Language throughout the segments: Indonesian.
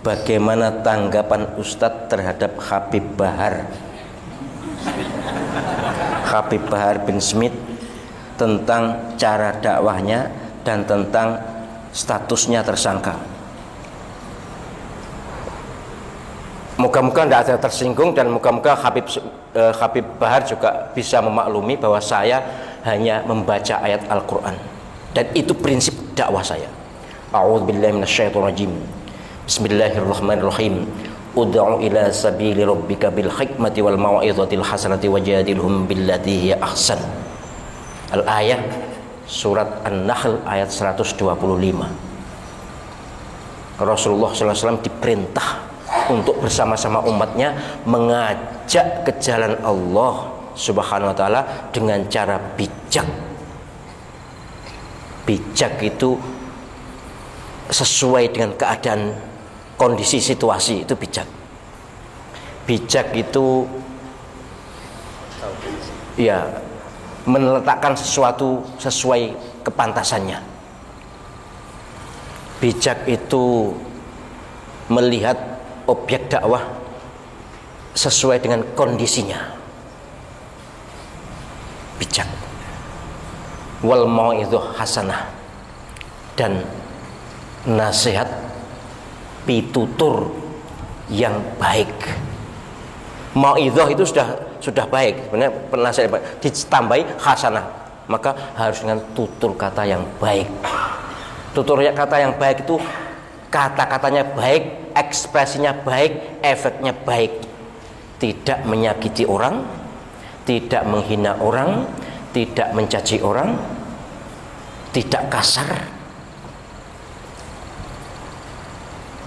bagaimana tanggapan Ustadz terhadap Habib Bahar bin Smith tentang cara dakwahnya dan tentang statusnya tersangka? Moga-moga tidak ada tersinggung, dan moga-moga Habib Bahar juga bisa memaklumi bahwa saya hanya membaca ayat Al-Quran, dan itu prinsip dakwah saya. A'udzubillahi minasyaitonirrajim. Bismillahirrahmanirrahim. Ud'u ila sabili rabbika bil hikmati wal mau'izatil hasanati wajadilhum billati hiya ahsan. Al-ayat surat An-Nahl ayat 125. Rasulullah SAW diperintah untuk bersama-sama umatnya mengajak ke jalan Allah Subhanahu wa ta'ala dengan cara bijak. Bijak itu sesuai dengan keadaan, kondisi, situasi, itu bijak. Bijak itu ya meletakkan sesuatu sesuai kepantasannya. Bijak itu melihat objek dakwah sesuai dengan kondisinya. Bijak. Wal mau'izah hasanah, dan nasihat pitutur yang baik. Mau'izah itu sudah baik, sebenarnya penasihat ditambahi hasanah, maka harus dengan tutur kata yang baik. Tutur kata yang baik itu kata-katanya baik, ekspresinya baik, efeknya baik. Tidak menyakiti orang, tidak menghina orang, tidak mencaci orang, tidak kasar.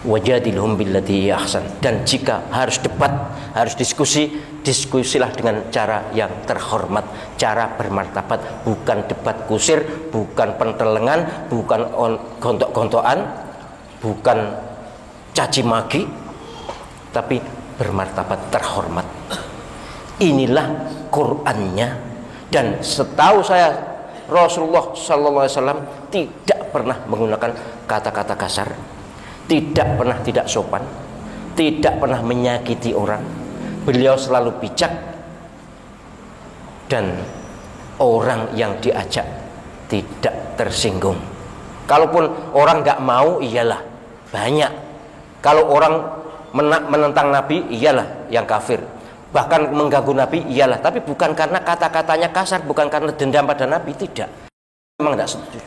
Wajadilhum billati ahsan. Dan jika harus debat, harus diskusilah dengan cara yang terhormat, cara bermartabat, bukan debat kusir, bukan pentelengan, bukan gontok-gontokan, bukan caci maki, tapi bermartabat, terhormat. Inilah Qur'annya. Dan setahu saya Rasulullah SAW tidak pernah menggunakan kata-kata kasar, tidak pernah tidak sopan, tidak pernah menyakiti orang. Beliau selalu bijak, dan orang yang diajak tidak tersinggung. Kalaupun orang nggak mau, iyalah banyak. Kalau orang menentang Nabi, iyalah yang kafir. Bahkan mengganggu Nabi, iyalah. Tapi bukan karena kata-katanya kasar, bukan karena dendam pada Nabi, tidak. Memang tidak setuju.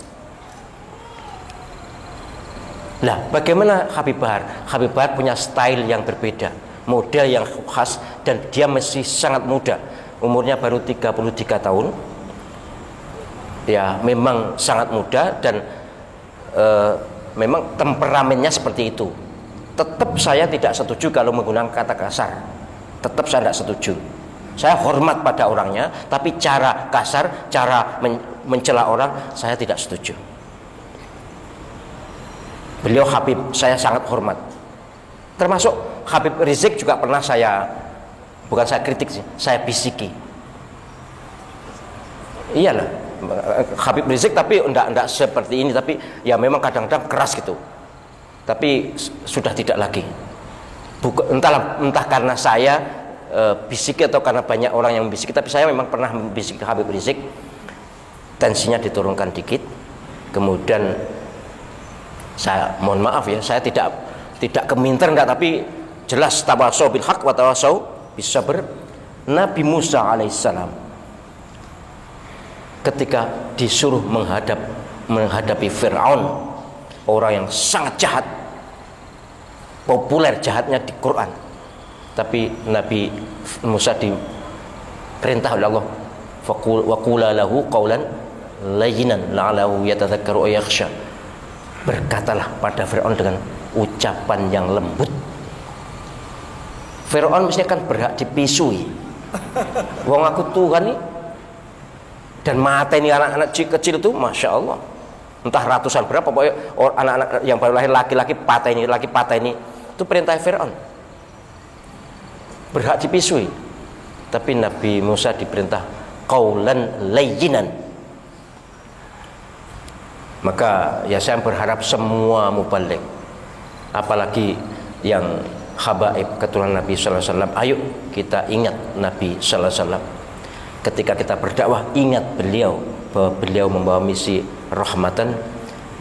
Nah, bagaimana Habib Bahar? Habib Bahar punya style yang berbeda, model yang khas, dan dia masih sangat muda. Umurnya baru 33 tahun. Ya, memang sangat muda, dan memang temperamennya seperti itu. Tetap saya tidak setuju kalau menggunakan kata kasar. Tetap saya tidak setuju. Saya hormat pada orangnya, tapi cara kasar, cara mencela orang, saya tidak setuju. Beliau Habib, saya sangat hormat. Termasuk Habib Rizik juga pernah bukan saya kritik sih, saya bisiki. Iyalah, Habib Rizik, tapi enggak seperti ini, tapi ya memang kadang-kadang keras gitu. Tapi sudah tidak lagi. Entah karena saya bisiki atau karena banyak orang yang membisiki, tapi saya memang pernah membisiki Habib Rizik. Tensinya diturunkan dikit. Kemudian saya mohon maaf ya, saya tidak keminter enggak, tapi jelas tawasau bil haq wa tawasau bis sabr. Nabi Musa alaihissalam ketika disuruh menghadapi Fir'aun, orang yang sangat jahat, populer jahatnya di Quran, tapi Nabi Musa diperintah oleh Allah, wa qula lahu qawlan layyinan la'allahu yatadzakkaru aw yakhsha. Berkatalah pada Fir'aun dengan ucapan yang lembut. Fir'aun mestinya kan berhak dipisui. Wong aku Tuhan nih, dan mata ini anak-anak kecil itu, masya Allah, entah ratusan berapa, pokoknya anak-anak yang baru lahir laki-laki patah ini, itu perintah Fir'aun, berhak dipisui. Tapi Nabi Musa diperintah qaulan layyinan. Maka ya saya berharap semua mubaligh, apalagi yang habaib keturunan Nabi sallallahu alaihi wasallam. Ayo kita ingat Nabi sallallahu alaihi wasallam. Ketika kita berdakwah, ingat beliau bahwa beliau membawa misi rahmatan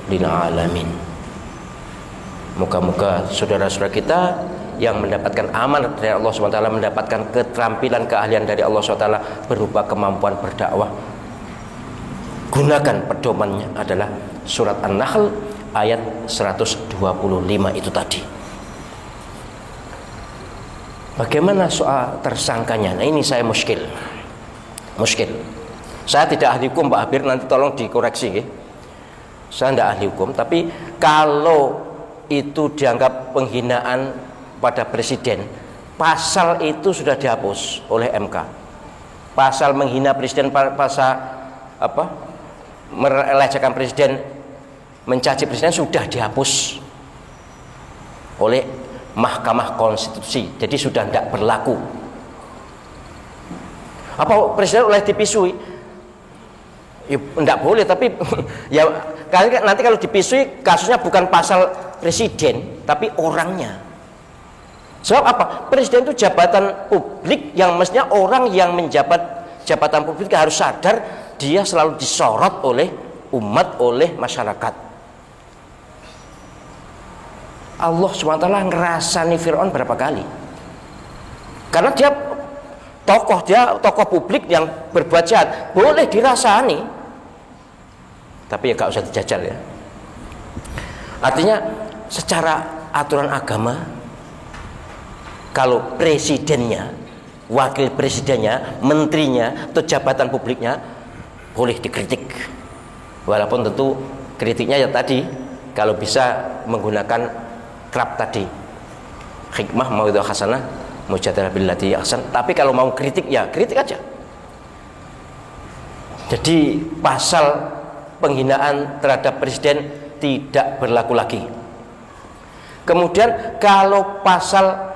lil alamin. Moga-moga saudara-saudara kita yang mendapatkan amanat dari Allah SWT, mendapatkan keterampilan, keahlian dari Allah SWT berupa kemampuan berdakwah, gunakan pedomannya adalah surat An-Nahl ayat 125 itu tadi. Bagaimana soal tersangkanya? Nah, ini saya muskil. Saya tidak ahli hukum, Pak Habir, nanti tolong dikoreksi ya. Saya tidak ahli hukum, tapi kalau itu dianggap penghinaan pada presiden, pasal itu sudah dihapus oleh MK. Pasal menghina presiden, pasal apa? Melecehkan presiden, mencaci presiden sudah dihapus oleh Mahkamah Konstitusi. Jadi sudah tidak berlaku. Apa presiden oleh dipisui? Ya, tidak boleh, tapi ya nanti kalau dipisui kasusnya bukan pasal presiden tapi orangnya. Sebab apa? Presiden itu jabatan publik yang mestinya orang yang menjabat jabatan publik harus sadar dia selalu disorot oleh umat, oleh masyarakat. Allah SWT ngerasani Fir'aun berapa kali? Karena dia tokoh publik yang berbuat jahat, boleh dirasani, tapi ya gak usah dijajal ya. Artinya secara aturan agama, kalau presidennya, wakil presidennya, menterinya, atau jabatan publiknya boleh dikritik, walaupun tentu kritiknya ya tadi kalau bisa menggunakan krab tadi, hikmah mauidhah hasanah mujadalah billati ahsan. Tapi kalau mau kritik ya kritik aja. Jadi pasal penghinaan terhadap presiden tidak berlaku lagi. Kemudian kalau pasal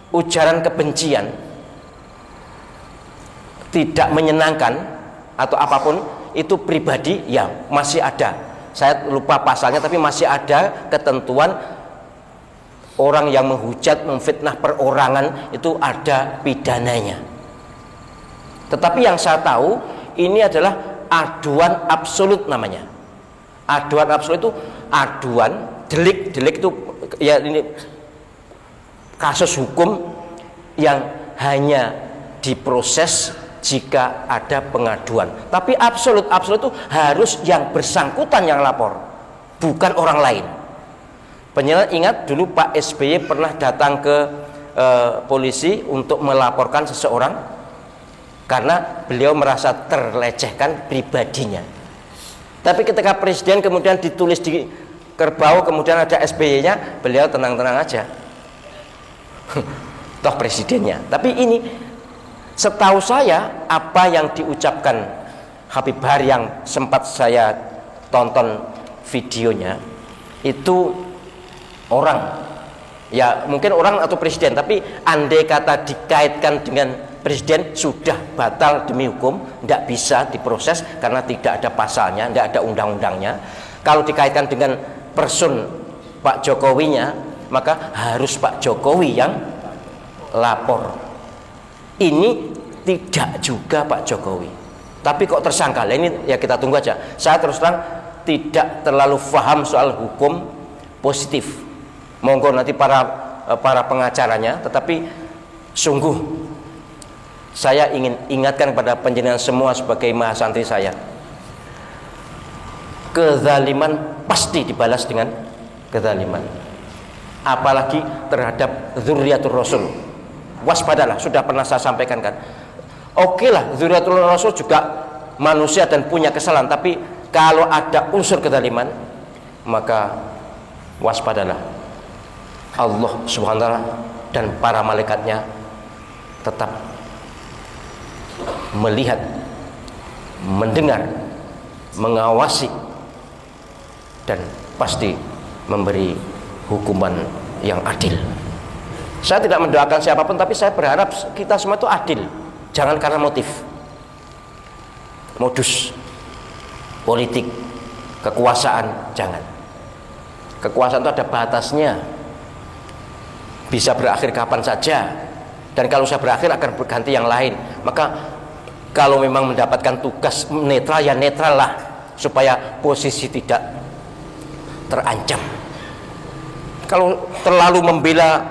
ujaran kebencian tidak menyenangkan atau apapun itu pribadi, ya masih ada. Saya lupa pasalnya, tapi masih ada ketentuan orang yang menghujat, memfitnah perorangan itu ada pidananya. Tetapi yang saya tahu ini adalah aduan absolut namanya. Aduan absolut itu aduan delik itu ya ini kasus hukum yang hanya diproses jika ada pengaduan. Tapi absolut itu harus yang bersangkutan yang lapor, bukan orang lain. Penyelenggara ingat dulu Pak SBY pernah datang ke polisi untuk melaporkan seseorang karena beliau merasa terlecehkan pribadinya. Tapi ketika presiden kemudian ditulis di kerbau kemudian ada SBY-nya, beliau tenang-tenang aja. Toh presidennya. Tapi ini setahu saya apa yang diucapkan Habib Bahar yang sempat saya tonton videonya itu orang, ya mungkin orang atau presiden, tapi andai kata dikaitkan dengan presiden sudah batal demi hukum, tidak bisa diproses karena tidak ada pasalnya, tidak ada undang-undangnya. Kalau dikaitkan dengan person Pak Jokowinya, maka harus Pak Jokowi yang lapor. Ini tidak juga Pak Jokowi, tapi kok tersangka. Ini ya kita tunggu aja. Saya terus terang tidak terlalu paham soal hukum positif. Monggo nanti para pengacaranya, tetapi sungguh saya ingin ingatkan kepada panjenengan semua sebagai mahasantri saya, kezaliman pasti dibalas dengan kezaliman, apalagi terhadap dzurriyyatur rasul. Waspadalah, sudah pernah saya sampaikan kan. Oke lah, dzurriyyatur rasul juga manusia dan punya kesalahan, tapi kalau ada unsur kezaliman maka waspadalah. Allah subhanahu wa ta'ala dan para malaikatnya tetap melihat, mendengar, mengawasi, dan pasti memberi hukuman yang adil. Saya tidak mendoakan siapapun, tapi saya berharap kita semua itu adil. Jangan karena motif, modus politik, kekuasaan, jangan. Kekuasaan itu ada batasnya. bisa berakhir kapan saja, dan kalau saya berakhir akan berganti yang lain. Maka kalau memang mendapatkan tugas netral, ya netral lah, supaya posisi tidak terancam. Kalau terlalu membela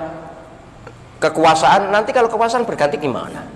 kekuasaan, nanti kalau kekuasaan berganti gimana?